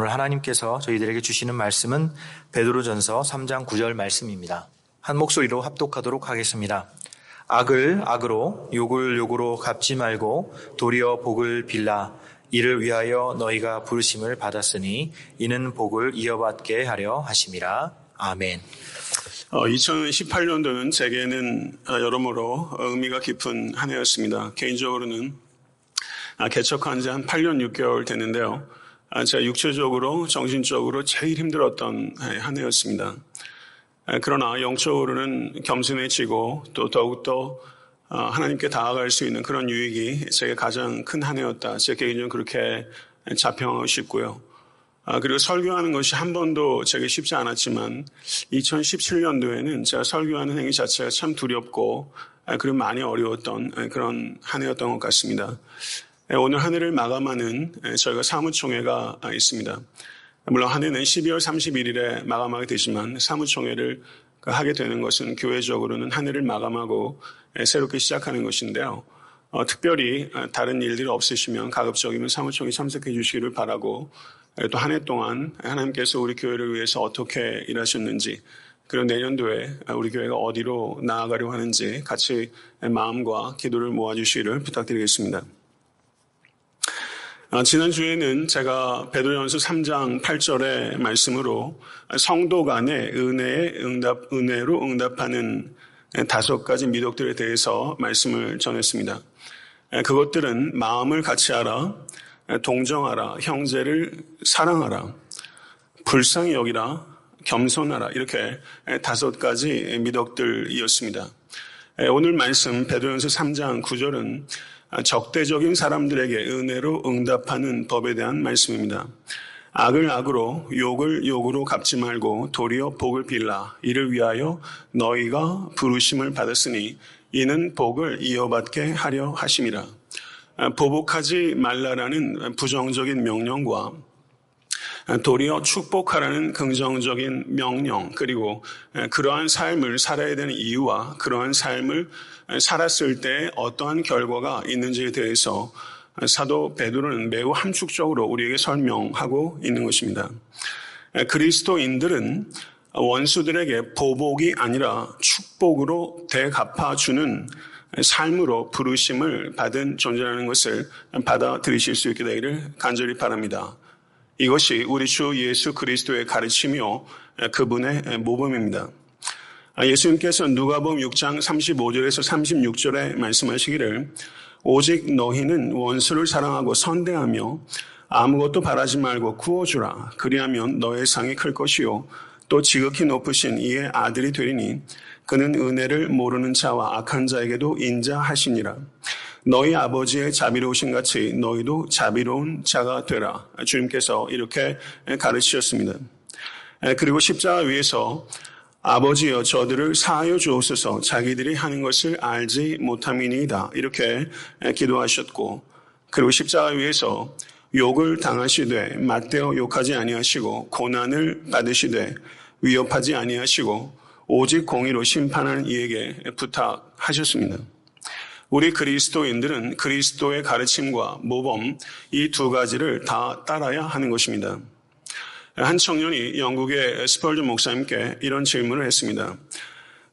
오늘 하나님께서 저희들에게 주시는 말씀은 베드로전서 3장 9절 말씀입니다. 한 목소리로 합독하도록 하겠습니다. 악을 악으로 욕을 욕으로 갚지 말고 도리어 복을 빌라. 이를 위하여 너희가 부르심을 받았으니 이는 복을 이어받게 하려 하심이라. 아멘. 2018년도는 제게는 여러모로 의미가 깊은 한 해였습니다. 개인적으로는 개척한 지 한 8년 6개월 됐는데요. 제가 육체적으로 정신적으로 제일 힘들었던 한 해였습니다. 그러나 영적으로는 겸손해지고 또 더욱더 하나님께 다가갈 수 있는 그런 유익이 제게 가장 큰 한 해였다. 제 개인적으로 그렇게 자평하고 싶고요. 그리고 설교하는 것이 한 번도 제게 쉽지 않았지만 2017년도에는 제가 설교하는 행위 자체가 참 두렵고 그리고 많이 어려웠던 그런 한 해였던 것 같습니다. 오늘 한 해를 마감하는 저희가 사무총회가 있습니다. 물론 한 해는 12월 31일에 마감하게 되지만 사무총회를 하게 되는 것은 교회적으로는 한 해를 마감하고 새롭게 시작하는 것인데요. 특별히 다른 일들이 없으시면 가급적이면 사무총회 참석해 주시기를 바라고 또 한 해 동안 하나님께서 우리 교회를 위해서 어떻게 일하셨는지 그리고 내년도에 우리 교회가 어디로 나아가려고 하는지 같이 마음과 기도를 모아주시기를 부탁드리겠습니다. 지난주에는 제가 베드로전서 3장 8절의 말씀으로 성도 간의 은혜로 응답하는 5가지 미덕들에 대해서 말씀을 전했습니다. 그것들은 마음을 같이 하라, 동정하라, 형제를 사랑하라, 불쌍히 여기라, 겸손하라 이렇게 5가지 미덕들이었습니다. 오늘 말씀 베드로전서 3장 9절은 적대적인 사람들에게 은혜로 응답하는 법에 대한 말씀입니다. 악을 악으로 욕을 욕으로 갚지 말고 도리어 복을 빌라. 이를 위하여 너희가 부르심을 받았으니 이는 복을 이어받게 하려 하심이라. 보복하지 말라라는 부정적인 명령과 도리어 축복하라는 긍정적인 명령, 그리고 그러한 삶을 살아야 되는 이유와 그러한 삶을 살았을 때 어떠한 결과가 있는지에 대해서 사도 베드로는 매우 함축적으로 우리에게 설명하고 있는 것입니다. 그리스도인들은 원수들에게 보복이 아니라 축복으로 대갚아주는 삶으로 부르심을 받은 존재라는 것을 받아들이실 수 있게 되기를 간절히 바랍니다. 이것이 우리 주 예수 그리스도의 가르침이요 그분의 모범입니다. 예수님께서 누가복음 6장 35절에서 36절에 말씀하시기를 오직 너희는 원수를 사랑하고 선대하며 아무것도 바라지 말고 구워주라. 그리하면 너의 상이 클 것이요 또 지극히 높으신 이의 아들이 되리니 그는 은혜를 모르는 자와 악한 자에게도 인자하시니라. 너희 아버지의 자비로우신 같이 너희도 자비로운 자가 되라. 주님께서 이렇게 가르치셨습니다. 그리고 십자가 위에서 아버지여 저들을 사하여 주옵소서 자기들이 하는 것을 알지 못함이니이다. 이렇게 기도하셨고 그리고 십자가 위에서 욕을 당하시되 맞대어 욕하지 아니하시고 고난을 받으시되 위협하지 아니하시고 오직 공의로 심판하는 이에게 부탁하셨습니다. 우리 그리스도인들은 그리스도의 가르침과 모범 이 2가지를 다 따라야 하는 것입니다. 한 청년이 영국의 스펄전 목사님께 이런 질문을 했습니다.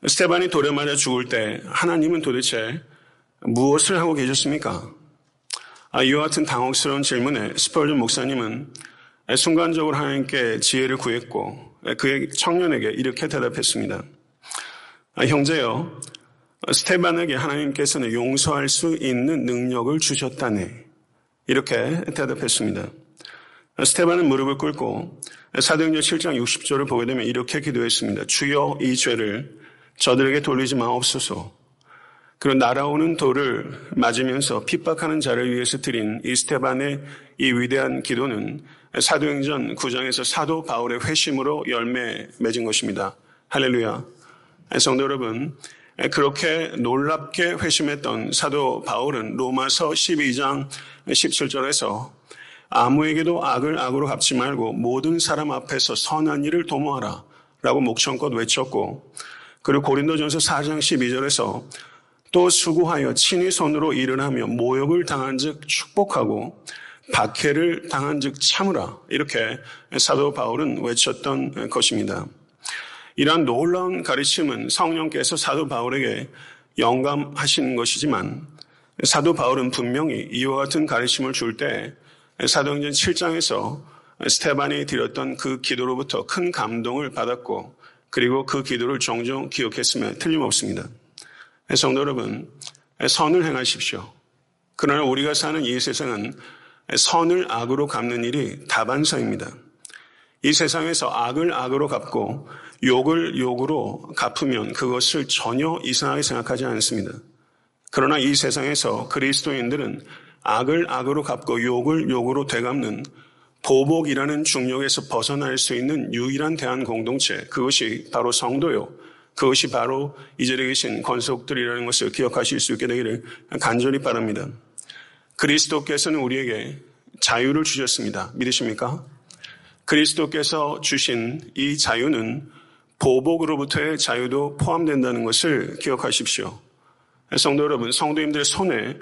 스테반이 돌에 맞아 죽을 때 하나님은 도대체 무엇을 하고 계셨습니까? 이와 같은 당혹스러운 질문에 스펄전 목사님은 순간적으로 하나님께 지혜를 구했고 그의 청년에게 이렇게 대답했습니다. 형제여, 스테반에게 하나님께서는 용서할 수 있는 능력을 주셨다네. 이렇게 대답했습니다. 스테반은 무릎을 꿇고 사도행전 7장 60절을 보게 되면 이렇게 기도했습니다. 주여 이 죄를 저들에게 돌리지 마옵소서. 그리고 날아오는 돌을 맞으면서 핍박하는 자를 위해서 드린 이 스테반의 이 위대한 기도는 사도행전 9장에서 사도 바울의 회심으로 열매 맺은 것입니다. 할렐루야. 성도 여러분, 그렇게 놀랍게 회심했던 사도 바울은 로마서 12장 17절에서 아무에게도 악을 악으로 갚지 말고 모든 사람 앞에서 선한 일을 도모하라 라고 목청껏 외쳤고 그리고 고린도전서 4장 12절에서 또 수고하여 친히 손으로 일을 하며 모욕을 당한 즉 축복하고 박해를 당한 즉 참으라. 이렇게 사도 바울은 외쳤던 것입니다. 이러한 놀라운 가르침은 성령께서 사도 바울에게 영감하신 것이지만 사도 바울은 분명히 이와 같은 가르침을 줄 때 사도행전 7장에서 스테반이 드렸던 그 기도로부터 큰 감동을 받았고 그리고 그 기도를 종종 기억했음에 틀림없습니다. 성도 여러분, 선을 행하십시오. 그러나 우리가 사는 이 세상은 선을 악으로 갚는 일이 다반사입니다. 이 세상에서 악을 악으로 갚고 욕을 욕으로 갚으면 그것을 전혀 이상하게 생각하지 않습니다. 그러나 이 세상에서 그리스도인들은 악을 악으로 갚고 욕을 욕으로 되갚는 보복이라는 중력에서 벗어날 수 있는 유일한 대한 공동체, 그것이 바로 성도요. 그것이 바로 이 자리에 계신 권속들이라는 것을 기억하실 수 있게 되기를 간절히 바랍니다. 그리스도께서는 우리에게 자유를 주셨습니다. 믿으십니까? 그리스도께서 주신 이 자유는 보복으로부터의 자유도 포함된다는 것을 기억하십시오. 성도 여러분, 성도님들 손에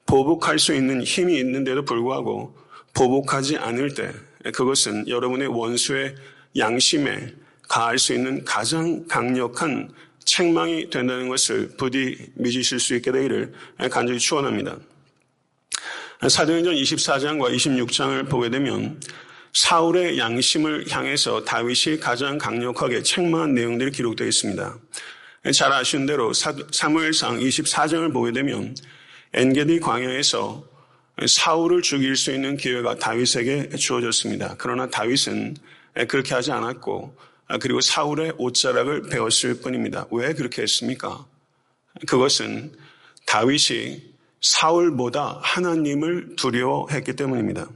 보복할 수 있는 힘이 있는데도 불구하고 보복하지 않을 때 그것은 여러분의 원수의 양심에 가할 수 있는 가장 강력한 책망이 된다는 것을 부디 믿으실 수 있게 되기를 간절히 축원합니다. 사도행전 24장과 26장을 보게 되면 사울의 양심을 향해서 다윗이 가장 강력하게 책망한 내용들이 기록되어 있습니다. 잘 아시는 대로 사무엘상 24장을 보게 되면 엔게디 광야에서 사울을 죽일 수 있는 기회가 다윗에게 주어졌습니다. 그러나 다윗은 그렇게 하지 않았고 그리고 사울의 옷자락을 베었을 뿐입니다. 왜 그렇게 했습니까? 그것은 다윗이 사울보다 하나님을 두려워했기 때문입니다.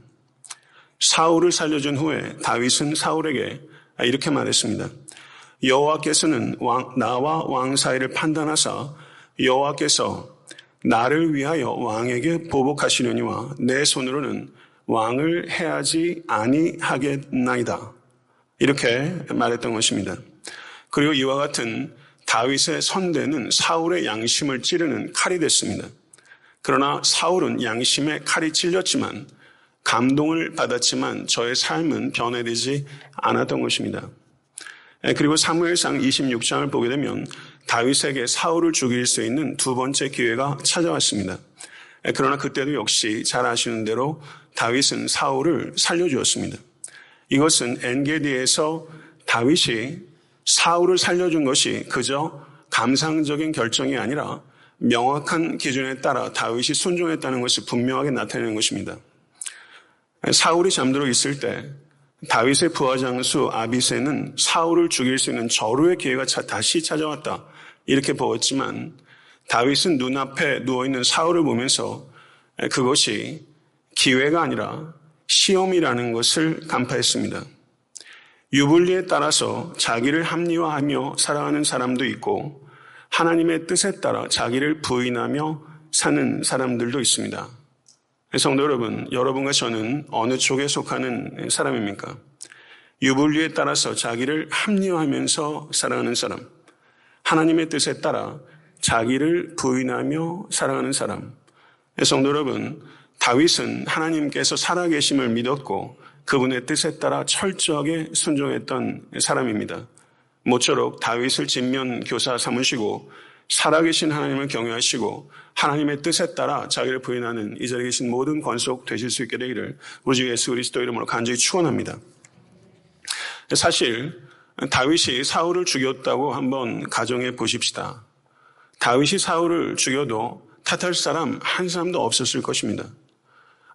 사울을 살려준 후에 다윗은 사울에게 이렇게 말했습니다. 여호와께서는 나와 왕 사이를 판단하사 여호와께서 나를 위하여 왕에게 보복하시려니와 내 손으로는 왕을 해하지 아니하겠나이다. 이렇게 말했던 것입니다. 그리고 이와 같은 다윗의 선대는 사울의 양심을 찌르는 칼이 됐습니다. 그러나 사울은 양심에 칼이 찔렸지만 감동을 받았지만 저의 삶은 변화되지 않았던 것입니다. 그리고 사무엘상 26장을 보게 되면 다윗에게 사울을 죽일 수 있는 두 번째 기회가 찾아왔습니다. 그러나 그때도 역시 잘 아시는 대로 다윗은 사울을 살려주었습니다. 이것은 엔게디에서 다윗이 사울을 살려준 것이 그저 감상적인 결정이 아니라 명확한 기준에 따라 다윗이 순종했다는 것을 분명하게 나타내는 것입니다. 사울이 잠들어 있을 때 다윗의 부하장수 아비새는 사울을 죽일 수 있는 절호의 기회가 다시 찾아왔다. 이렇게 보았지만 다윗은 눈앞에 누워있는 사울을 보면서 그것이 기회가 아니라 시험이라는 것을 간파했습니다. 유불리에 따라서 자기를 합리화하며 살아가는 사람도 있고 하나님의 뜻에 따라 자기를 부인하며 사는 사람들도 있습니다. 성도 여러분, 여러분과 저는 어느 쪽에 속하는 사람입니까? 유불리에 따라서 자기를 합리화하면서 살아가는 사람, 하나님의 뜻에 따라 자기를 부인하며 살아가는 사람. 성도 여러분, 다윗은 하나님께서 살아계심을 믿었고 그분의 뜻에 따라 철저하게 순종했던 사람입니다. 모쪼록 다윗을 진면교사 삼으시고 살아계신 하나님을 경외하시고 하나님의 뜻에 따라 자기를 부인하는 이 자리에 계신 모든 권속 되실 수 있게 되기를 우리 주 예수 그리스도 이름으로 간절히 축원합니다. 사실 다윗이 사울을 죽였다고 한번 가정해 보십시다. 다윗이 사울을 죽여도 탓할 사람 한 사람도 없었을 것입니다.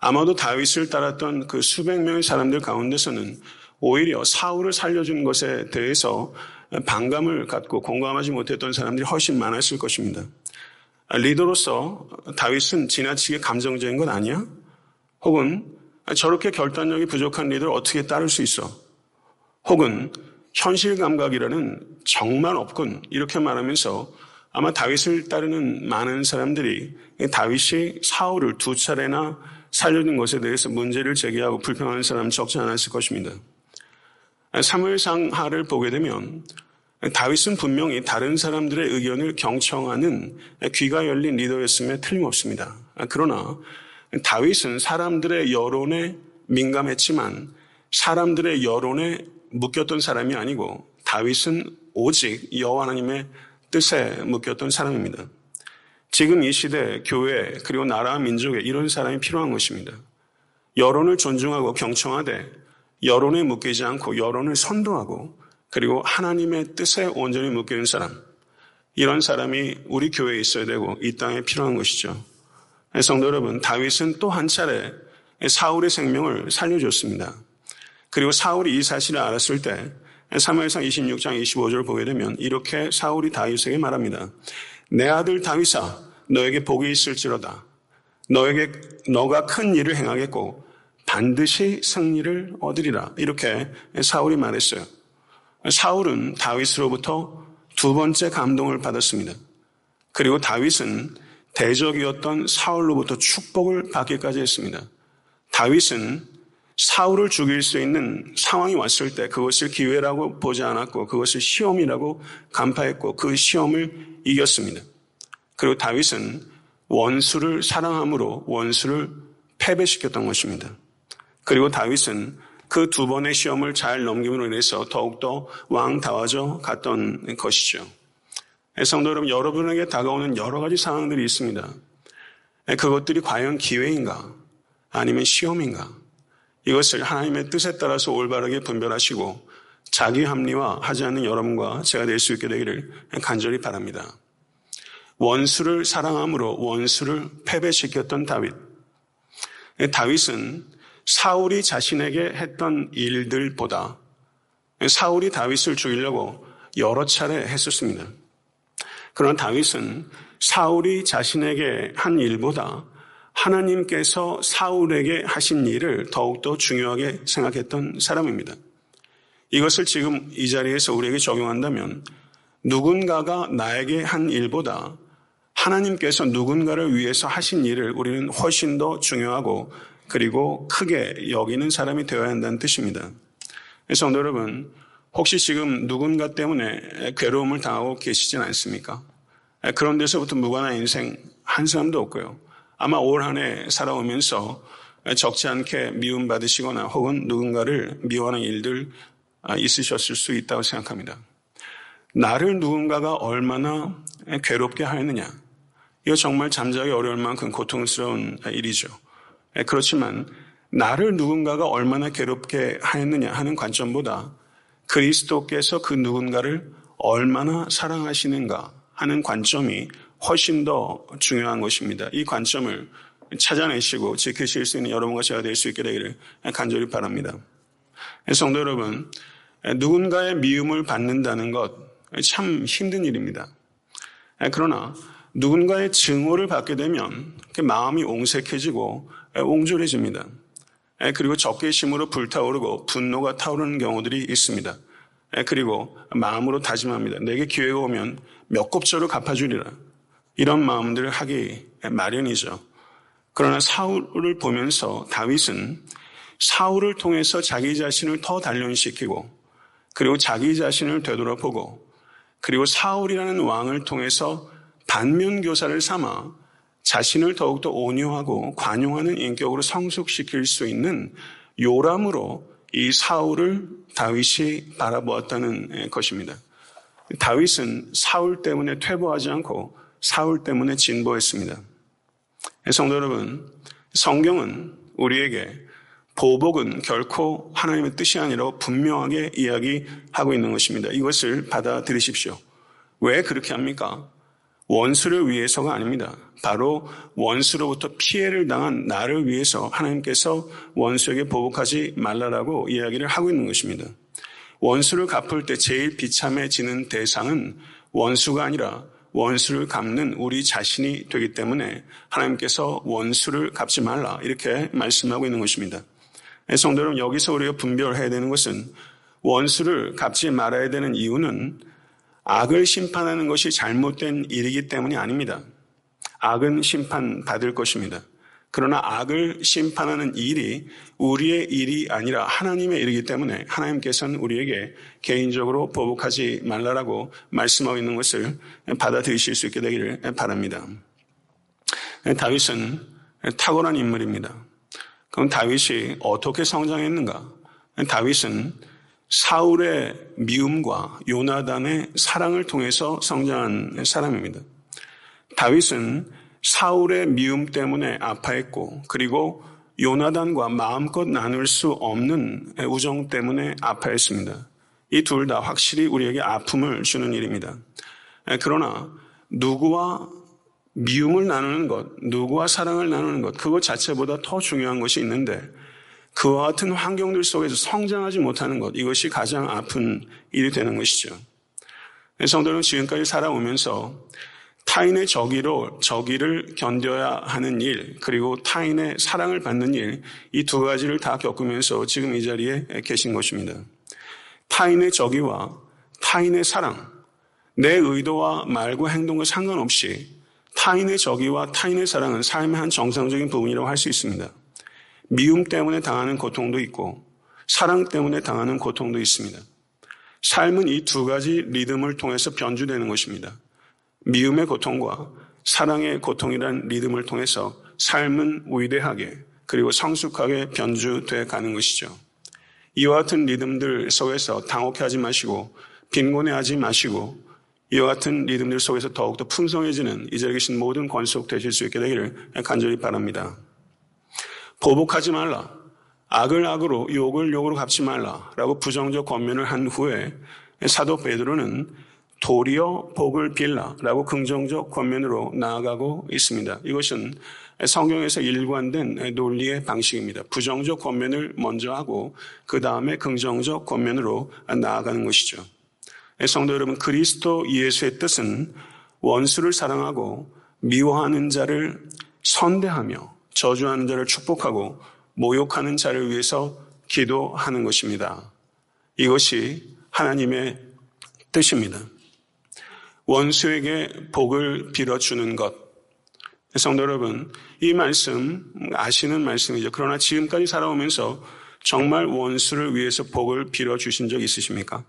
아마도 다윗을 따랐던 그 수백 명의 사람들 가운데서는 오히려 사울을 살려준 것에 대해서 반감을 갖고 공감하지 못했던 사람들이 훨씬 많았을 것입니다. 리더로서 다윗은 지나치게 감정적인 건 아니야? 혹은 저렇게 결단력이 부족한 리더를 어떻게 따를 수 있어? 혹은 현실 감각이라는 정말 없군 이렇게 말하면서 아마 다윗을 따르는 많은 사람들이 다윗이 사울을 두 차례나 살려준 것에 대해서 문제를 제기하고 불평하는 사람은 적지 않았을 것입니다. 사무엘상하를 보게 되면 다윗은 분명히 다른 사람들의 의견을 경청하는 귀가 열린 리더였음에 틀림없습니다. 그러나 다윗은 사람들의 여론에 민감했지만 사람들의 여론에 묶였던 사람이 아니고 다윗은 오직 여호와 하나님의 뜻에 묶였던 사람입니다. 지금 이 시대 교회 그리고 나라와 민족에 이런 사람이 필요한 것입니다. 여론을 존중하고 경청하되 여론에 묶이지 않고 여론을 선도하고 그리고 하나님의 뜻에 온전히 묶여있는 사람, 이런 사람이 우리 교회에 있어야 되고 이 땅에 필요한 것이죠. 성도 여러분, 다윗은 또 한 차례 사울의 생명을 살려줬습니다. 그리고 사울이 이 사실을 알았을 때 사무엘상 26장 25절을 보게 되면 이렇게 사울이 다윗에게 말합니다. 내 아들 다윗아, 너에게 복이 있을지로다. 너가 큰 일을 행하겠고 반드시 승리를 얻으리라. 이렇게 사울이 말했어요. 사울은 다윗으로부터 두 번째 감동을 받았습니다. 그리고 다윗은 대적이었던 사울로부터 축복을 받기까지 했습니다. 다윗은 사울을 죽일 수 있는 상황이 왔을 때 그것을 기회라고 보지 않았고 그것을 시험이라고 간파했고 그 시험을 이겼습니다. 그리고 다윗은 원수를 사랑함으로 원수를 패배시켰던 것입니다. 그리고 다윗은 그 두 번의 시험을 잘 넘김으로 인해서 더욱더 왕다워져 갔던 것이죠. 성도 여러분, 여러분에게 다가오는 여러 가지 상황들이 있습니다. 그것들이 과연 기회인가 아니면 시험인가, 이것을 하나님의 뜻에 따라서 올바르게 분별하시고 자기 합리화하지 않는 여러분과 제가 될 수 있게 되기를 간절히 바랍니다. 원수를 사랑함으로 원수를 패배시켰던 다윗. 다윗은 사울이 자신에게 했던 일들보다 사울이 다윗을 죽이려고 여러 차례 했었습니다. 그러나 다윗은 사울이 자신에게 한 일보다 하나님께서 사울에게 하신 일을 더욱더 중요하게 생각했던 사람입니다. 이것을 지금 이 자리에서 우리에게 적용한다면 누군가가 나에게 한 일보다 하나님께서 누군가를 위해서 하신 일을 우리는 훨씬 더 중요하고 그리고 크게 여기는 사람이 되어야 한다는 뜻입니다. 성도 여러분, 혹시 지금 누군가 때문에 괴로움을 당하고 계시진 않습니까? 그런 데서부터 무관한 인생 한 사람도 없고요. 아마 올 한 해 살아오면서 적지 않게 미움받으시거나 혹은 누군가를 미워하는 일들 있으셨을 수 있다고 생각합니다. 나를 누군가가 얼마나 괴롭게 하였느냐, 이거 정말 잠자기 어려울 만큼 고통스러운 일이죠. 그렇지만 나를 누군가가 얼마나 괴롭게 하였느냐 하는 관점보다 그리스도께서 그 누군가를 얼마나 사랑하시는가 하는 관점이 훨씬 더 중요한 것입니다. 이 관점을 찾아내시고 지키실 수 있는 여러분과 제가 될 수 있게 되기를 간절히 바랍니다. 성도 여러분, 누군가의 미움을 받는다는 것 참 힘든 일입니다. 그러나 누군가의 증오를 받게 되면 마음이 옹색해지고 옹졸해집니다. 그리고 적개심으로 불타오르고 분노가 타오르는 경우들이 있습니다. 그리고 마음으로 다짐합니다. 내게 기회가 오면 몇 곱절을 갚아주리라. 이런 마음들을 하기 마련이죠. 그러나 사울을 보면서 다윗은 사울을 통해서 자기 자신을 더 단련시키고 그리고 자기 자신을 되돌아보고 그리고 사울이라는 왕을 통해서 반면교사를 삼아 자신을 더욱더 온유하고 관용하는 인격으로 성숙시킬 수 있는 요람으로 이 사울을 다윗이 바라보았다는 것입니다. 다윗은 사울 때문에 퇴보하지 않고 사울 때문에 진보했습니다. 성도 여러분, 성경은 우리에게 보복은 결코 하나님의 뜻이 아니라고 분명하게 이야기하고 있는 것입니다. 이것을 받아들이십시오. 왜 그렇게 합니까? 원수를 위해서가 아닙니다. 바로 원수로부터 피해를 당한 나를 위해서 하나님께서 원수에게 보복하지 말라라고 이야기를 하고 있는 것입니다. 원수를 갚을 때 제일 비참해지는 대상은 원수가 아니라 원수를 갚는 우리 자신이 되기 때문에 하나님께서 원수를 갚지 말라 이렇게 말씀하고 있는 것입니다. 성도 여러분, 여기서 우리가 분별해야 되는 것은 원수를 갚지 말아야 되는 이유는 악을 심판하는 것이 잘못된 일이기 때문이 아닙니다. 악은 심판받을 것입니다. 그러나 악을 심판하는 일이 우리의 일이 아니라 하나님의 일이기 때문에 하나님께서는 우리에게 개인적으로 보복하지 말라라고 말씀하고 있는 것을 받아들이실 수 있게 되기를 바랍니다. 다윗은 탁월한 인물입니다. 그럼 다윗이 어떻게 성장했는가? 다윗은 사울의 미움과 요나단의 사랑을 통해서 성장한 사람입니다. 다윗은 사울의 미움 때문에 아파했고, 그리고 요나단과 마음껏 나눌 수 없는 우정 때문에 아파했습니다. 이 둘 다 확실히 우리에게 아픔을 주는 일입니다. 그러나 누구와 미움을 나누는 것, 누구와 사랑을 나누는 것, 그것 자체보다 더 중요한 것이 있는데, 그와 같은 환경들 속에서 성장하지 못하는 것, 이것이 가장 아픈 일이 되는 것이죠. 성도는 지금까지 살아오면서 타인의 적의를 견뎌야 하는 일, 그리고 타인의 사랑을 받는 일, 이 두 가지를 다 겪으면서 지금 이 자리에 계신 것입니다. 타인의 적의와 타인의 사랑, 내 의도와 말과 행동과 상관없이 타인의 적의와 타인의 사랑은 삶의 한 정상적인 부분이라고 할 수 있습니다. 미움 때문에 당하는 고통도 있고 사랑 때문에 당하는 고통도 있습니다. 삶은 이 두 가지 리듬을 통해서 변주되는 것입니다. 미움의 고통과 사랑의 고통이란 리듬을 통해서 삶은 위대하게 그리고 성숙하게 변주돼 가는 것이죠. 이와 같은 리듬들 속에서 당혹해하지 마시고 빈곤해하지 마시고 이와 같은 리듬들 속에서 더욱더 풍성해지는 이 자리에 계신 모든 권속 되실 수 있게 되기를 간절히 바랍니다. 보복하지 말라. 악을 악으로 욕을 욕으로 갚지 말라라고 부정적 권면을 한 후에 사도 베드로는 도리어 복을 빌라라고 긍정적 권면으로 나아가고 있습니다. 이것은 성경에서 일관된 논리의 방식입니다. 부정적 권면을 먼저 하고 그 다음에 긍정적 권면으로 나아가는 것이죠. 성도 여러분, 그리스도 예수의 뜻은 원수를 사랑하고 미워하는 자를 선대하며 저주하는 자를 축복하고 모욕하는 자를 위해서 기도하는 것입니다. 이것이 하나님의 뜻입니다. 원수에게 복을 빌어주는 것. 성도 여러분, 이 말씀 아시는 말씀이죠. 그러나 지금까지 살아오면서 정말 원수를 위해서 복을 빌어주신 적 있으십니까?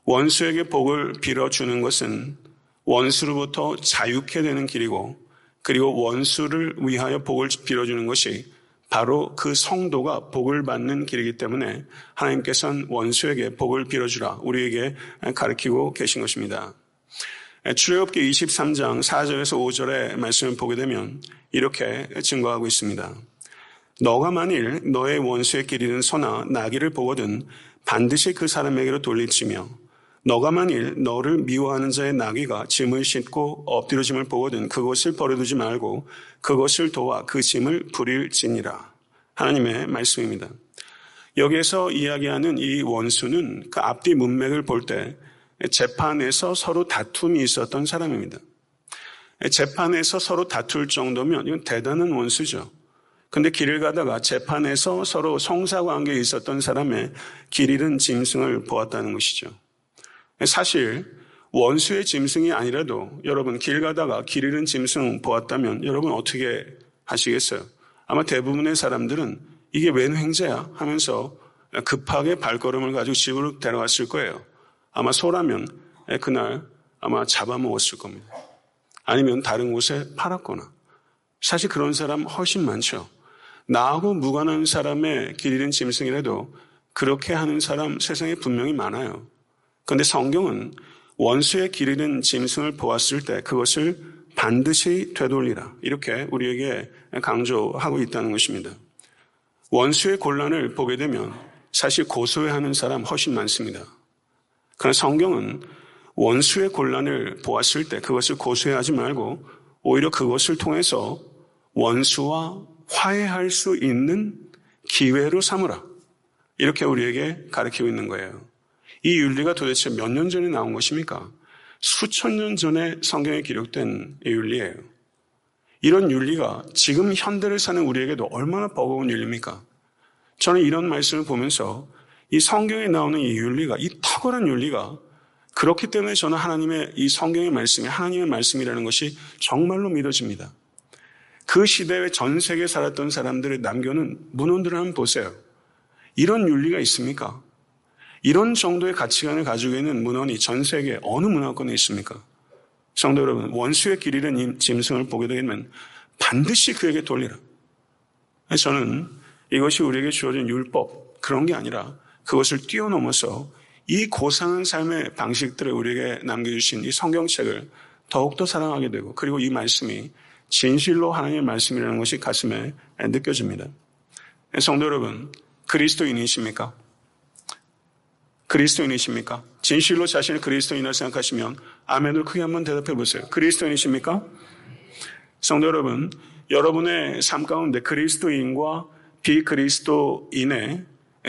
원수에게 복을 빌어주는 것은 원수로부터 자유케 되는 길이고, 그리고 원수를 위하여 복을 빌어주는 것이 바로 그 성도가 복을 받는 길이기 때문에 하나님께서는 원수에게 복을 빌어주라 우리에게 가르치고 계신 것입니다. 출애굽기 23장 4절에서 5절의 말씀을 보게 되면 이렇게 증거하고 있습니다. 너가 만일 너의 원수의 길이는 소나 나귀를 보거든 반드시 그 사람에게로 돌릴지며 너가 만일 너를 미워하는 자의 나귀가 짐을 싣고 엎드려 짐을 보거든 그것을 버려두지 말고 그것을 도와 그 짐을 부릴지니라. 하나님의 말씀입니다. 여기에서 이야기하는 이 원수는 그 앞뒤 문맥을 볼 때 재판에서 서로 다툼이 있었던 사람입니다. 재판에서 서로 다툴 정도면 이건 대단한 원수죠. 근데 길을 가다가 재판에서 서로 성사관계에 있었던 사람의 길 잃은 짐승을 보았다는 것이죠. 사실 원수의 짐승이 아니라도 여러분 길 가다가 길 잃은 짐승 보았다면 여러분 어떻게 하시겠어요? 아마 대부분의 사람들은 이게 웬 횡재야 하면서 급하게 발걸음을 가지고 집으로 데려갔을 거예요. 아마 소라면 그날 아마 잡아먹었을 겁니다. 아니면 다른 곳에 팔았거나. 사실 그런 사람 훨씬 많죠. 나하고 무관한 사람의 길 잃은 짐승이라도 그렇게 하는 사람 세상에 분명히 많아요. 그런데 성경은 원수의 길 잃은 짐승을 보았을 때 그것을 반드시 되돌리라 이렇게 우리에게 강조하고 있다는 것입니다. 원수의 곤란을 보게 되면 사실 고소해하는 사람 훨씬 많습니다. 그러나 성경은 원수의 곤란을 보았을 때 그것을 고소해하지 말고 오히려 그것을 통해서 원수와 화해할 수 있는 기회로 삼으라 이렇게 우리에게 가르치고 있는 거예요. 이 윤리가 도대체 몇 년 전에 나온 것입니까? 수천 년 전에 성경에 기록된 이 윤리예요. 이런 윤리가 지금 현대를 사는 우리에게도 얼마나 버거운 윤리입니까? 저는 이런 말씀을 보면서 이 성경에 나오는 이 윤리가, 이 탁월한 윤리가 그렇기 때문에 저는 하나님의 이 성경의 말씀이 하나님의 말씀이라는 것이 정말로 믿어집니다. 그 시대에 전 세계에 살았던 사람들의 남겨놓은 문헌들을 한번 보세요. 이런 윤리가 있습니까? 이런 정도의 가치관을 가지고 있는 문헌이 전 세계 어느 문화권에 있습니까? 성도 여러분, 원수의 길 잃은 짐승을 보게 되면 반드시 그에게 돌리라. 저는 이것이 우리에게 주어진 율법 그런 게 아니라 그것을 뛰어넘어서 이 고상한 삶의 방식들을 우리에게 남겨주신 이 성경책을 더욱더 사랑하게 되고 그리고 이 말씀이 진실로 하나님의 말씀이라는 것이 가슴에 느껴집니다. 성도 여러분, 그리스도인이십니까? 그리스도인이십니까? 진실로 자신을 그리스도인이라고 생각하시면 아멘을 크게 한번 대답해 보세요. 그리스도인이십니까? 성도 여러분, 여러분의 삶 가운데 그리스도인과 비그리스도인의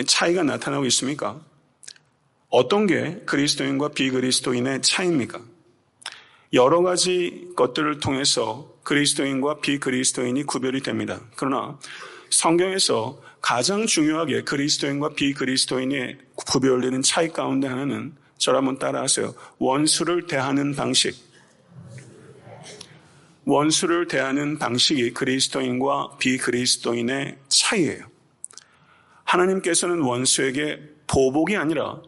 차이가 나타나고 있습니까? 어떤 게 그리스도인과 비그리스도인의 차이입니까? 여러 가지 것들을 통해서 그리스도인과 비그리스도인이 구별이 됩니다. 그러나 성경에서 가장 중요하게 그리스도인과 비그리스도인의 구별되는 차이 가운데 하나는 저를 한번 따라하세요. 원수를 대하는 방식. 원수를 대하는 방식이 그리스도인과 비그리스도인의 차이예요. 하나님께서는 원수에게 보복이 아니라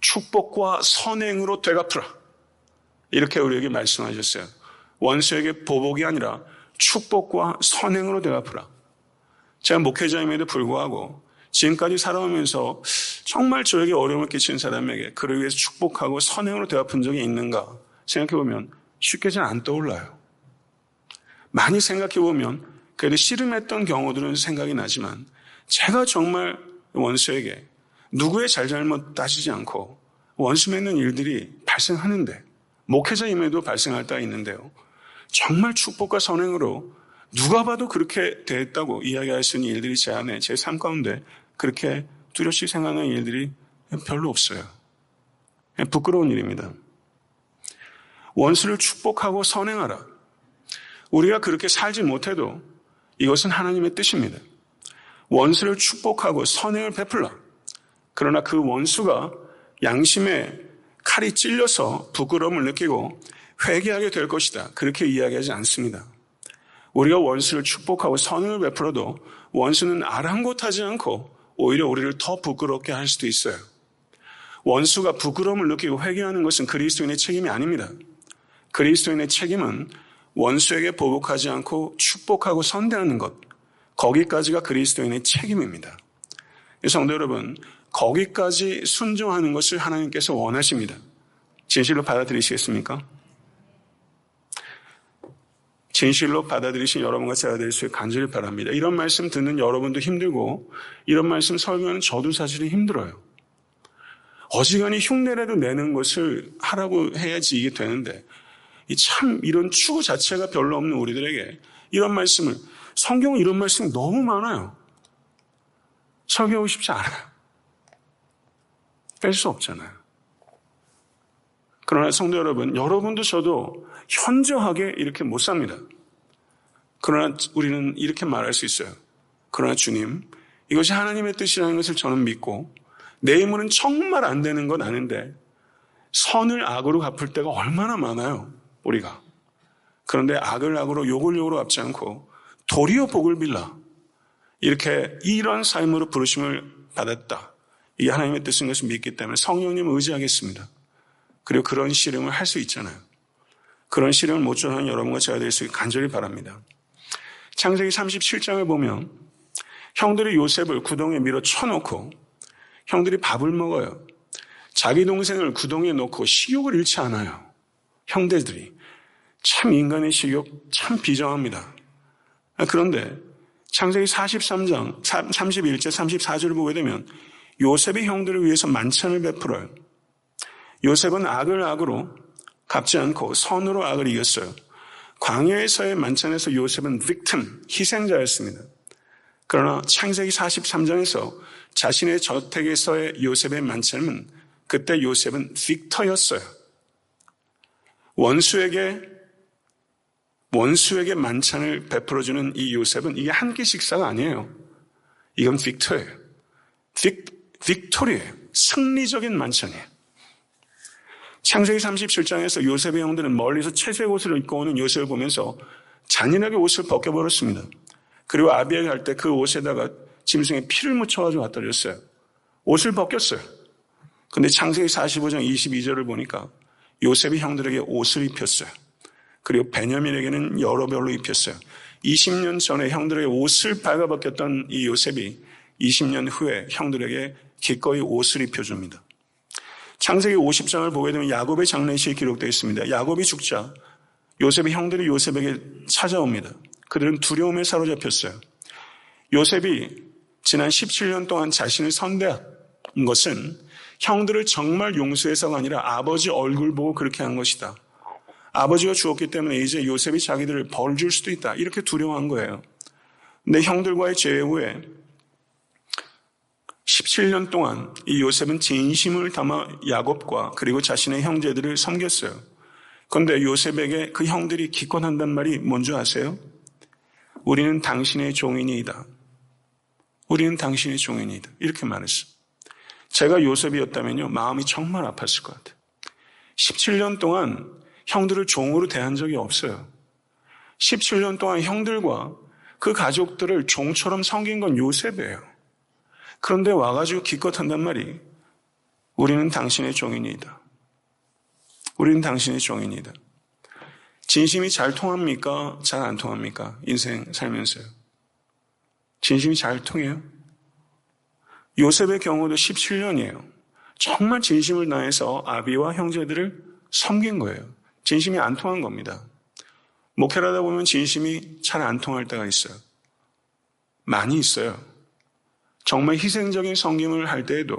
축복과 선행으로 되갚으라. 이렇게 우리에게 말씀하셨어요. 원수에게 보복이 아니라 축복과 선행으로 되갚으라. 제가 목회자임에도 불구하고 지금까지 살아오면서 정말 저에게 어려움을 끼친 사람에게 그를 위해서 축복하고 선행으로 되갚은 적이 있는가 생각해보면 쉽게 잘 안 떠올라요. 많이 생각해보면 그래도 씨름했던 경우들은 생각이 나지만 제가 정말 원수에게 누구의 잘잘못 따지지 않고 원수 맺는 일들이 발생하는데 목회자임에도 발생할 때가 있는데요. 정말 축복과 선행으로 누가 봐도 그렇게 됐다고 이야기할 수 있는 일들이 제 안에 제 삶 가운데 그렇게 뚜렷이 생각하는 일들이 별로 없어요. 부끄러운 일입니다. 원수를 축복하고 선행하라. 우리가 그렇게 살지 못해도 이것은 하나님의 뜻입니다. 원수를 축복하고 선행을 베풀라. 그러나 그 원수가 양심의 칼이 찔려서 부끄러움을 느끼고 회개하게 될 것이다. 그렇게 이야기하지 않습니다. 우리가 원수를 축복하고 선행을 베풀어도 원수는 아랑곳하지 않고 오히려 우리를 더 부끄럽게 할 수도 있어요. 원수가 부끄러움을 느끼고 회개하는 것은 그리스도인의 책임이 아닙니다. 그리스도인의 책임은 원수에게 보복하지 않고 축복하고 선대하는 것, 거기까지가 그리스도인의 책임입니다. 성도 여러분, 거기까지 순종하는 것을 하나님께서 원하십니다. 진실로 받아들이시겠습니까? 진실로 받아들이신 여러분과 제가 될 수 있게 간절히 바랍니다. 이런 말씀 듣는 여러분도 힘들고 이런 말씀 설교하는 저도 사실은 힘들어요. 어지간히 흉내라도 내는 것을 하라고 해야지 이게 되는데 참 이런 추구 자체가 별로 없는 우리들에게 이런 말씀을 성경은 이런 말씀이 너무 많아요. 설교하고 싶지 않아요. 뺄 수 없잖아요. 그러나 성도 여러분, 여러분도 저도 현저하게 이렇게 못 삽니다. 그러나 우리는 이렇게 말할 수 있어요. 그러나 주님, 이것이 하나님의 뜻이라는 것을 저는 믿고 내 힘으로는 정말 안 되는 건 아는데 선을 악으로 갚을 때가 얼마나 많아요, 우리가. 그런데 악을 악으로 욕을 욕으로 갚지 않고 도리어 복을 빌라. 이렇게 이런 삶으로 부르심을 받았다. 이게 하나님의 뜻인 것을 믿기 때문에 성령님을 의지하겠습니다. 그리고 그런 씨름을 할 수 있잖아요. 그런 씨름을 못 전하는 여러분과 제가 될 수 있게 간절히 바랍니다. 창세기 37장을 보면 형들이 요셉을 구덩이에 밀어 쳐놓고 형들이 밥을 먹어요. 자기 동생을 구덩이에 놓고 식욕을 잃지 않아요. 형제들이. 참 인간의 식욕 참 비정합니다. 그런데 창세기 43장 31절 34절을 보게 되면 요셉이 형들을 위해서 만찬을 베풀어요. 요셉은 악을 악으로 갚지 않고 선으로 악을 이겼어요. 광야에서의 만찬에서 요셉은 victim, 희생자였습니다. 그러나 창세기 43장에서 자신의 저택에서의 요셉의 만찬은 그때 요셉은 빅터였어요. 원수에게 만찬을 베풀어주는 이 요셉은 이게 한 끼 식사가 아니에요. 이건 빅터예요. 빅토리예요. 승리적인 만찬이에요. 창세기 37장에서 요셉의 형들은 멀리서 채색 옷을 입고 오는 요셉을 보면서 잔인하게 옷을 벗겨버렸습니다. 그리고 아비에게 할 때 그 옷에다가 짐승의 피를 묻혀가지고 갖다 줬어요. 옷을 벗겼어요. 근데 창세기 45장 22절을 보니까 요셉이 형들에게 옷을 입혔어요. 그리고 베냐민에게는 여러 벌로 입혔어요. 20년 전에 형들에게 옷을 발가벗겼던 이 요셉이 20년 후에 형들에게 기꺼이 옷을 입혀줍니다. 창세기 50장을 보게 되면 야곱의 장례식이 기록되어 있습니다. 야곱이 죽자 요셉의 형들이 요셉에게 찾아옵니다. 그들은 두려움에 사로잡혔어요. 요셉이 지난 17년 동안 자신을 선대한 것은 형들을 정말 용서해서가 아니라 아버지 얼굴 보고 그렇게 한 것이다. 아버지가 죽었기 때문에 이제 요셉이 자기들을 벌 줄 수도 있다. 이렇게 두려워한 거예요. 근데 형들과의 재회 후에 17년 동안 이 요셉은 진심을 담아 야곱과 그리고 자신의 형제들을 섬겼어요. 그런데 요셉에게 그 형들이 기권한단 말이 뭔지 아세요? 우리는 당신의 종인이다. 우리는 당신의 종인이다. 이렇게 말했어요. 제가 요셉이었다면요, 마음이 정말 아팠을 것 같아요. 17년 동안 형들을 종으로 대한 적이 없어요. 17년 동안 형들과 그 가족들을 종처럼 섬긴 건 요셉이에요. 그런데 와가지고 기껏한단 말이 우리는 당신의 종인이다. 우리는 당신의 종인이다. 진심이 잘 통합니까? 잘 안 통합니까? 인생 살면서요. 진심이 잘 통해요? 요셉의 경우도 17년이에요. 정말 진심을 다해서 아비와 형제들을 섬긴 거예요. 진심이 안 통한 겁니다. 목회를 하다 보면 진심이 잘 안 통할 때가 있어요. 많이 있어요. 정말 희생적인 섬김을 할 때에도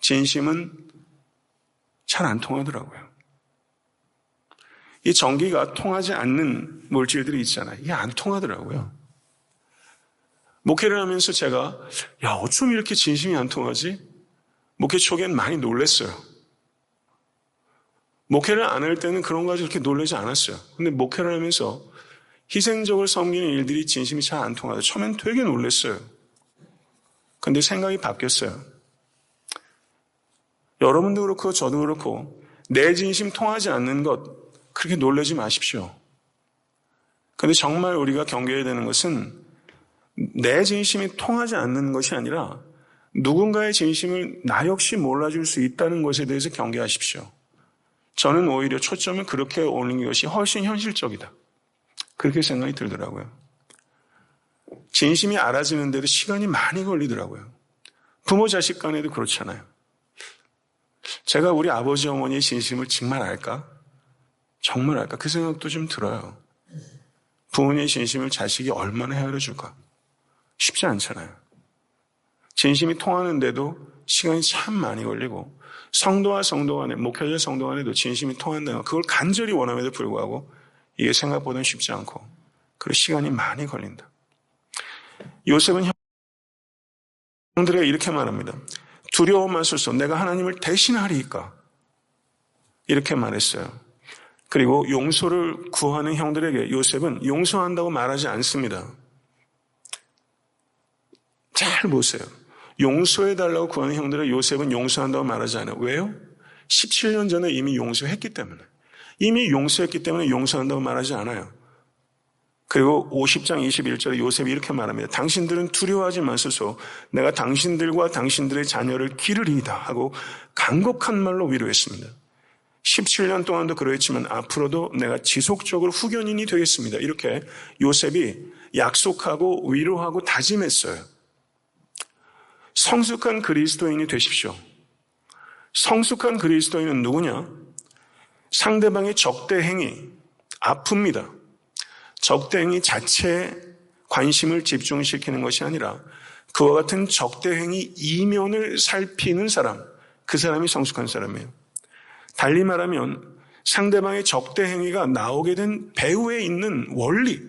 진심은 잘 안 통하더라고요. 이 전기가 통하지 않는 물질들이 있잖아요. 이게 안 통하더라고요. 목회를 하면서 제가 어쩜 이렇게 진심이 안 통하지? 목회 초기엔 많이 놀랐어요. 목회를 안 할 때는 그런 거 가지고 그렇게 놀라지 않았어요. 근데 목회를 하면서 희생적으로 섬기는 일들이 진심이 잘 안 통하다. 처음엔 되게 놀랐어요. 근데 생각이 바뀌었어요. 여러분도 그렇고 저도 그렇고 내 진심 통하지 않는 것 그렇게 놀라지 마십시오. 근데 정말 우리가 경계해야 되는 것은 내 진심이 통하지 않는 것이 아니라 누군가의 진심을 나 역시 몰라줄 수 있다는 것에 대해서 경계하십시오. 저는 오히려 초점을 그렇게 오는 것이 훨씬 현실적이다. 그렇게 생각이 들더라고요. 진심이 알아지는데도 시간이 많이 걸리더라고요. 부모 자식 간에도 그렇잖아요. 제가 우리 아버지 어머니의 진심을 정말 알까? 정말 알까? 그 생각도 좀 들어요. 부모님의 진심을 자식이 얼마나 헤아려 줄까? 쉽지 않잖아요. 진심이 통하는데도 시간이 참 많이 걸리고 성도와 성도 간에, 목회자 성도 간에도 진심이 통한다는 것, 그걸 간절히 원함에도 불구하고 이게 생각보다는 쉽지 않고 그리고 시간이 많이 걸린다. 요셉은 형들에게 이렇게 말합니다. 두려워 마소서, 내가 하나님을 대신하리이까? 이렇게 말했어요. 그리고 용서를 구하는 형들에게 요셉은 용서한다고 말하지 않습니다. 잘 보세요. 용서해달라고 구하는 형들에게 요셉은 용서한다고 말하지 않아요. 왜요? 17년 전에 이미 용서했기 때문에. 이미 용서했기 때문에 용서한다고 말하지 않아요. 그리고 50장 21절에 요셉이 이렇게 말합니다. 당신들은 두려워하지 마소서, 내가 당신들과 당신들의 자녀를 기르리이다 하고 간곡한 말로 위로했습니다. 17년 동안도 그러했지만 앞으로도 내가 지속적으로 후견인이 되겠습니다. 이렇게 요셉이 약속하고 위로하고 다짐했어요. 성숙한 그리스도인이 되십시오. 성숙한 그리스도인은 누구냐? 상대방의 적대행위, 아픕니다. 적대행위 자체에 관심을 집중시키는 것이 아니라 그와 같은 적대행위 이면을 살피는 사람, 그 사람이 성숙한 사람이에요. 달리 말하면 상대방의 적대행위가 나오게 된 배후에 있는 원리,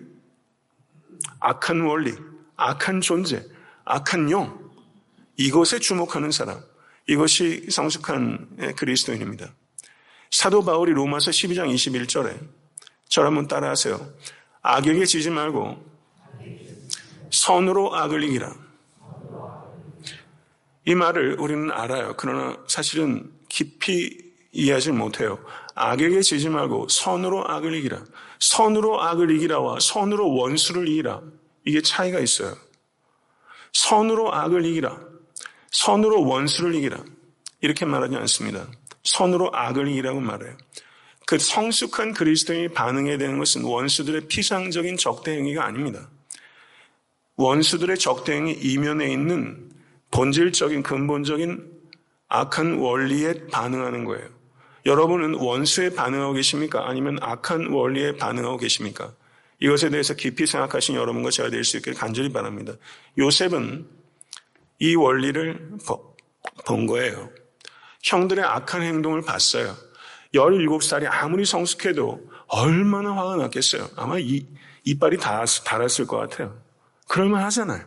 악한 원리, 악한 존재, 악한 영, 이것에 주목하는 사람, 이것이 성숙한 그리스도인입니다. 사도 바울이 로마서 12장 21절에 저를 한번 따라하세요. 악에게 지지 말고 선으로 악을 이기라. 이 말을 우리는 알아요. 그러나 사실은 깊이 이해하지 못해요. 악에게 지지 말고 선으로 악을 이기라. 선으로 악을 이기라와 선으로 원수를 이기라. 이게 차이가 있어요. 선으로 악을 이기라. 선으로 원수를 이기라. 이렇게 말하지 않습니다. 선으로 악을 이기라고 말해요. 그 성숙한 그리스도인이 반응해야 되는 것은 원수들의 피상적인 적대 행위가 아닙니다. 원수들의 적대 행위 이면에 있는 본질적인 근본적인 악한 원리에 반응하는 거예요. 여러분은 원수에 반응하고 계십니까? 아니면 악한 원리에 반응하고 계십니까? 이것에 대해서 깊이 생각하신 여러분과 제가 될 수 있기를 간절히 바랍니다. 요셉은 이 원리를 본 거예요. 형들의 악한 행동을 봤어요. 17살이 아무리 성숙해도 얼마나 화가 났겠어요. 아마 이빨이 닳았을 것 같아요. 그럴만 하잖아요.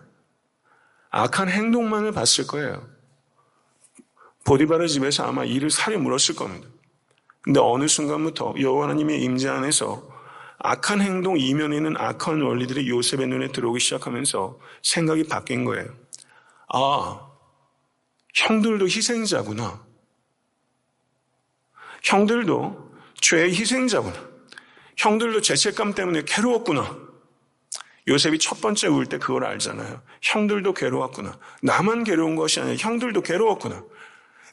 악한 행동만을 봤을 거예요. 보디바르 집에서 아마 이를 살에 물었을 겁니다. 근데 어느 순간부터 여호와 하나님의 임재 안에서 악한 행동 이면에 있는 악한 원리들이 요셉의 눈에 들어오기 시작하면서 생각이 바뀐 거예요. 아, 형들도 희생자구나. 형들도 죄의 희생자구나. 형들도 죄책감 때문에 괴로웠구나. 요셉이 첫 번째 울 때 그걸 알잖아요. 형들도 괴로웠구나. 나만 괴로운 것이 아니라 형들도 괴로웠구나.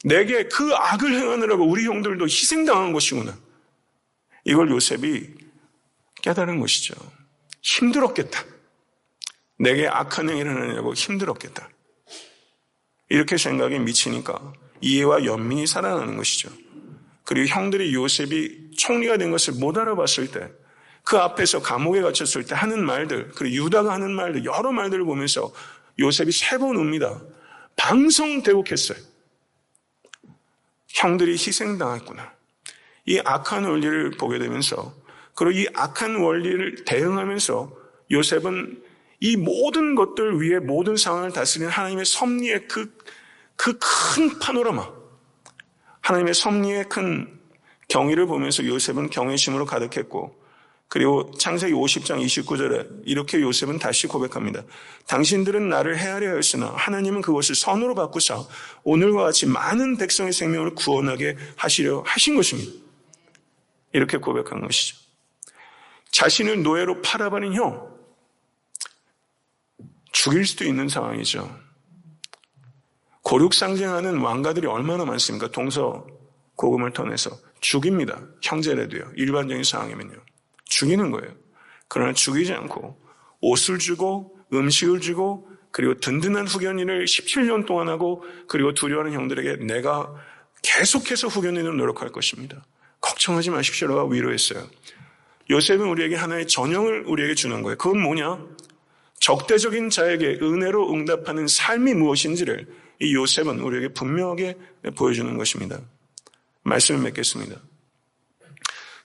내게 그 악을 행하느라고 우리 형들도 희생당한 것이구나. 이걸 요셉이 깨달은 것이죠. 힘들었겠다. 내게 악한 행위를 하느냐고 힘들었겠다. 이렇게 생각이 미치니까 이해와 연민이 살아나는 것이죠. 그리고 형들이 요셉이 총리가 된 것을 못 알아봤을 때, 그 앞에서 감옥에 갇혔을 때 하는 말들, 그리고 유다가 하는 말들, 여러 말들을 보면서 요셉이 3번 웁니다. 방성대곡했어요. 형들이 희생당했구나. 이 악한 원리를 보게 되면서, 그리고 이 악한 원리를 대응하면서 요셉은 이 모든 것들 위에 모든 상황을 다스리는 하나님의 섭리의 그 큰 파노라마, 하나님의 섭리의 큰 경위를 보면서 요셉은 경외심으로 가득했고, 그리고 창세기 50장 29절에 이렇게 요셉은 다시 고백합니다. 당신들은 나를 헤아려 하였으나 하나님은 그것을 선으로 바꾸사 오늘과 같이 많은 백성의 생명을 구원하게 하시려 하신 것입니다. 이렇게 고백한 것이죠. 자신을 노예로 팔아버린 형, 죽일 수도 있는 상황이죠. 고륙상쟁하는 왕가들이 얼마나 많습니까? 동서고금을 통해서 죽입니다. 형제라도요. 일반적인 상황이면요. 죽이는 거예요. 그러나 죽이지 않고 옷을 주고 음식을 주고 그리고 든든한 후견인을 17년 동안 하고 그리고 두려워하는 형들에게 내가 계속해서 후견인으로 노력할 것입니다. 걱정하지 마십시오라고 위로했어요. 요셉은 우리에게 하나의 전형을 우리에게 주는 거예요. 그건 뭐냐? 적대적인 자에게 은혜로 응답하는 삶이 무엇인지를 이 요셉은 우리에게 분명하게 보여주는 것입니다. 말씀을 맺겠습니다.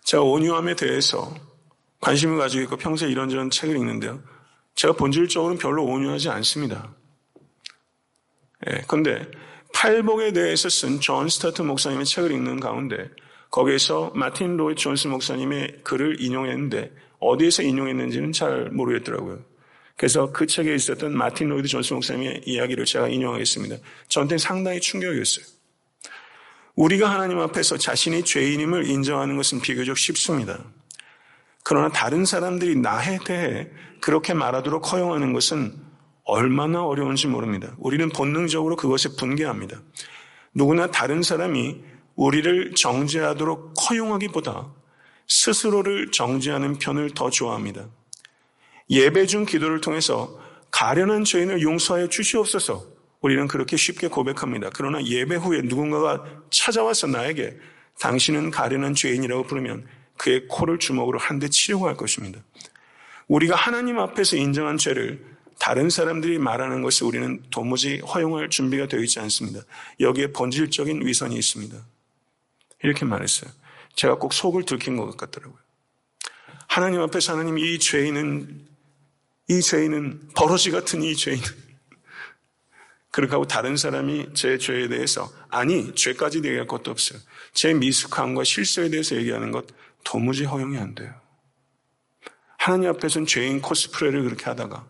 제가 온유함에 대해서 관심을 가지고 있고 평소에 이런저런 책을 읽는데요. 제가 본질적으로는 별로 온유하지 않습니다. 그런데 팔복에 대해서 쓴 존 스타트 목사님의 책을 읽는 가운데 거기에서 마틴 로이드 존스 목사님의 글을 인용했는데 어디에서 인용했는지는 잘 모르겠더라고요. 그래서 그 책에 있었던 마틴 로이드 존스 목사님의 이야기를 제가 인용하겠습니다. 저한테는 상당히 충격이었어요. 우리가 하나님 앞에서 자신이 죄인임을 인정하는 것은 비교적 쉽습니다. 그러나 다른 사람들이 나에 대해 그렇게 말하도록 허용하는 것은 얼마나 어려운지 모릅니다. 우리는 본능적으로 그것에 분개합니다. 누구나 다른 사람이 우리를 정죄하도록 허용하기보다 스스로를 정죄하는 편을 더 좋아합니다. 예배 중 기도를 통해서 가련한 죄인을 용서하여 주시옵소서. 우리는 그렇게 쉽게 고백합니다. 그러나 예배 후에 누군가가 찾아와서 나에게 당신은 가련한 죄인이라고 부르면 그의 코를 주먹으로 한 대 치려고 할 것입니다. 우리가 하나님 앞에서 인정한 죄를 다른 사람들이 말하는 것을 우리는 도무지 허용할 준비가 되어 있지 않습니다. 여기에 본질적인 위선이 있습니다. 이렇게 말했어요. 제가 꼭 속을 들킨 것 같더라고요. 하나님 앞에서 하나님 이 죄인은 버러지 같은 이 죄인은 그렇게 하고 다른 사람이 제 죄에 대해서 아니 죄까지 얘기할 것도 없어요. 제 미숙함과 실수에 대해서 얘기하는 것 도무지 허용이 안 돼요. 하나님 앞에서는 죄인 코스프레를 그렇게 하다가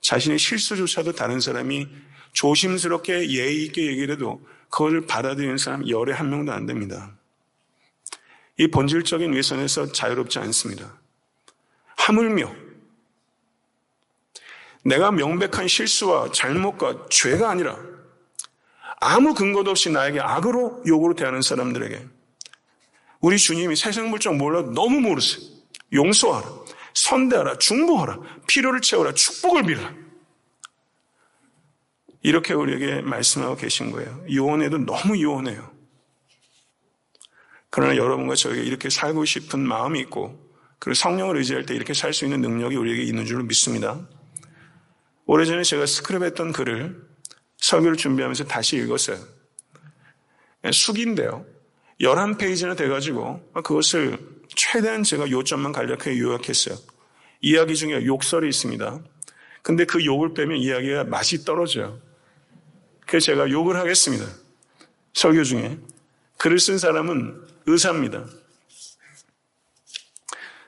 자신의 실수조차도 다른 사람이 조심스럽게 예의 있게 얘기를 해도 그것을 받아들이는 사람 열에 한 명도 안 됩니다. 이 본질적인 위선에서 자유롭지 않습니다. 하물며 내가 명백한 실수와 잘못과 죄가 아니라 아무 근거도 없이 나에게 악으로 욕으로 대하는 사람들에게 우리 주님이 세상 물정 몰라도 너무 모르세요. 용서하라, 선대하라, 중보하라, 필요를 채우라, 축복을 빌어라. 이렇게 우리에게 말씀하고 계신 거예요. 요원해도 너무 요원해요. 그러나 여러분과 저에게 이렇게 살고 싶은 마음이 있고 그리고 성령을 의지할 때 이렇게 살 수 있는 능력이 우리에게 있는 줄로 믿습니다. 오래전에 제가 스크랩했던 글을 설교를 준비하면서 다시 읽었어요. 숙인데요. 11페이지나 돼가지고 그것을 최대한 제가 요점만 간략하게 요약했어요. 이야기 중에 욕설이 있습니다. 근데 그 욕을 빼면 이야기가 맛이 떨어져요. 그래서 제가 욕을 하겠습니다. 설교 중에. 글을 쓴 사람은 의사입니다.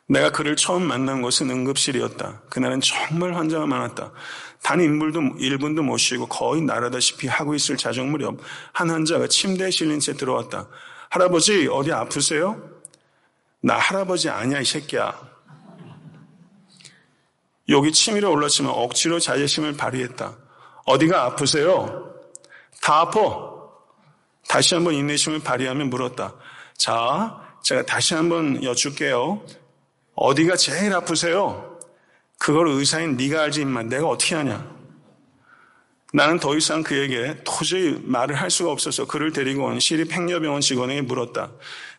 내가 그를 처음 만난 곳은 응급실이었다. 그날은 정말 환자가 많았다. 단 인물도 1분도 못 쉬고 거의 나르다시피 하고 있을 자정 무렵 한 환자가 침대에 실린 채 들어왔다. 할아버지 어디 아프세요? 나 할아버지 아니야 이 새끼야. 욕이 치밀어 올랐지만 억지로 자제심을 발휘했다. 어디가 아프세요? 다 아파. 다시 한번 인내심을 발휘하며 물었다. 자, 제가 다시 한번 여쭐게요. 어디가 제일 아프세요? 그걸 의사인 네가 알지 임마. 내가 어떻게 하냐. 나는 더 이상 그에게 도저히 말을 할 수가 없어서 그를 데리고 온 시립행려병원 직원에게 물었다.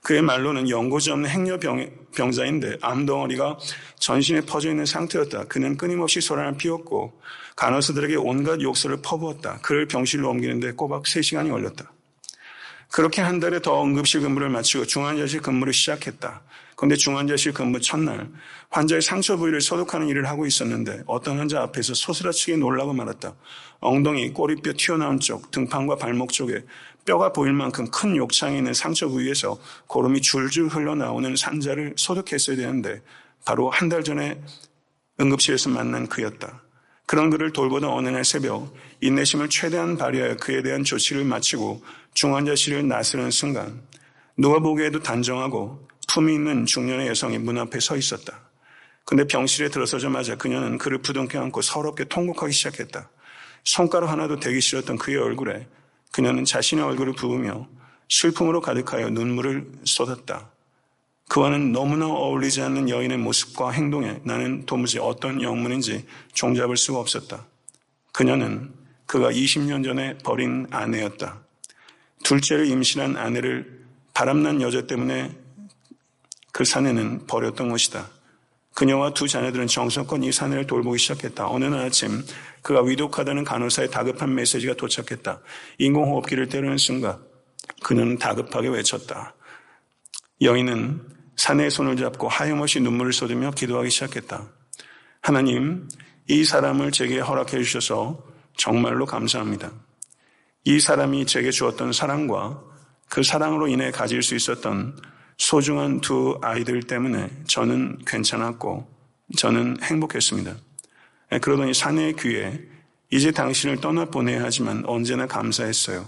그의 말로는 연고지 없는 행려병자인데 암덩어리가 전신에 퍼져 있는 상태였다. 그는 끊임없이 소란을 피웠고 간호사들에게 온갖 욕설을 퍼부었다. 그를 병실로 옮기는데 꼬박 3시간이 걸렸다. 그렇게 한 달에 더 응급실 근무를 마치고 중환자실 근무를 시작했다. 그런데 중환자실 근무 첫날 환자의 상처 부위를 소독하는 일을 하고 있었는데 어떤 환자 앞에서 소스라치게 놀라고 말았다. 엉덩이, 꼬리뼈 튀어나온 쪽, 등판과 발목 쪽에 뼈가 보일 만큼 큰 욕창이 있는 상처 부위에서 고름이 줄줄 흘러나오는 산자를 소독했어야 되는데 바로 한 달 전에 응급실에서 만난 그였다. 그런 그를 돌보던 어느 날 새벽 인내심을 최대한 발휘하여 그에 대한 조치를 마치고 중환자실을 나서는 순간 누가 보기에도 단정하고 품이 있는 중년의 여성이 문 앞에 서 있었다. 그런데 병실에 들어서자마자 그녀는 그를 부둥켜 안고 서럽게 통곡하기 시작했다. 손가락 하나도 대기 싫었던 그의 얼굴에 그녀는 자신의 얼굴을 부으며 슬픔으로 가득하여 눈물을 쏟았다. 그와는 너무나 어울리지 않는 여인의 모습과 행동에 나는 도무지 어떤 영문인지 종잡을 수가 없었다. 그녀는 그가 20년 전에 버린 아내였다. 둘째를 임신한 아내를 바람난 여자 때문에 그 사내는 버렸던 것이다. 그녀와 두 자녀들은 정성껏 이 사내를 돌보기 시작했다. 어느 날 아침 그가 위독하다는 간호사의 다급한 메시지가 도착했다. 인공호흡기를 때리는 순간 그녀는 다급하게 외쳤다. 여인은 사내의 손을 잡고 하염없이 눈물을 쏟으며 기도하기 시작했다. 하나님, 이 사람을 제게 허락해 주셔서 정말로 감사합니다. 이 사람이 제게 주었던 사랑과 그 사랑으로 인해 가질 수 있었던 소중한 두 아이들 때문에 저는 괜찮았고 저는 행복했습니다. 그러더니 사내의 귀에 이제 당신을 떠나보내야 하지만 언제나 감사했어요.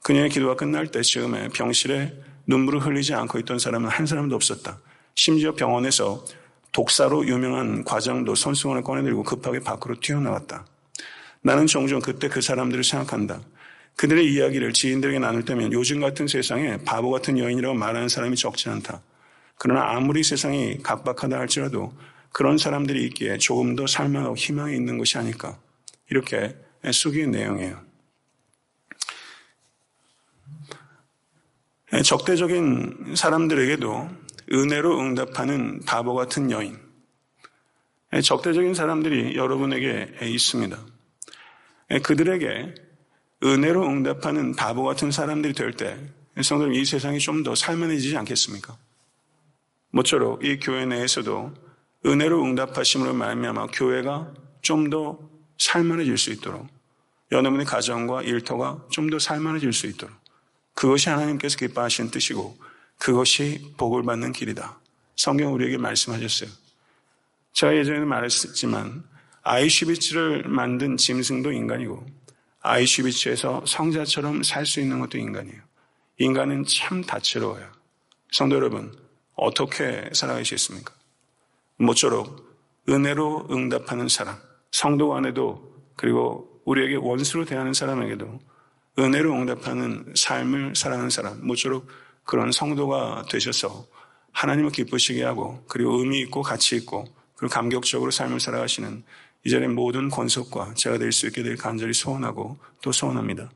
그녀의 기도가 끝날 때쯤에 병실에 눈물을 흘리지 않고 있던 사람은 한 사람도 없었다. 심지어 병원에서 독사로 유명한 과장도 손수건을 꺼내들고 급하게 밖으로 튀어나왔다. 나는 종종 그때 그 사람들을 생각한다. 그들의 이야기를 지인들에게 나눌 때면 요즘 같은 세상에 바보 같은 여인이라고 말하는 사람이 적지 않다. 그러나 아무리 세상이 각박하다 할지라도 그런 사람들이 있기에 조금 더 살만하고 희망이 있는 것이 아닐까. 이렇게 숙의 내용이에요. 적대적인 사람들에게도 은혜로 응답하는 바보 같은 여인. 적대적인 사람들이 여러분에게 있습니다. 그들에게 은혜로 응답하는 바보 같은 사람들이 될 때 성도님 이 세상이 좀 더 살만해지지 않겠습니까? 모쪼록 이 교회 내에서도 은혜로 응답하심으로 말미암아 교회가 좀 더 살만해질 수 있도록 여러분의 가정과 일터가 좀 더 살만해질 수 있도록 그것이 하나님께서 기뻐하시는 뜻이고 그것이 복을 받는 길이다. 성경 우리에게 말씀하셨어요. 제가 예전에 말했지만 아이슈비츠를 만든 짐승도 인간이고 아이슈비츠에서 성자처럼 살 수 있는 것도 인간이에요. 인간은 참 다채로워요. 성도 여러분, 어떻게 살아가시겠습니까? 모쪼록 은혜로 응답하는 사람, 성도 안에도 그리고 우리에게 원수로 대하는 사람에게도 은혜로 응답하는 삶을 살아가는 사람, 모쪼록 그런 성도가 되셔서 하나님을 기쁘시게 하고 그리고 의미 있고 가치 있고 그리고 감격적으로 삶을 살아가시는 이 자리의 모든 권속과 제가 될 수 있게 될 간절히 소원하고 또 소원합니다.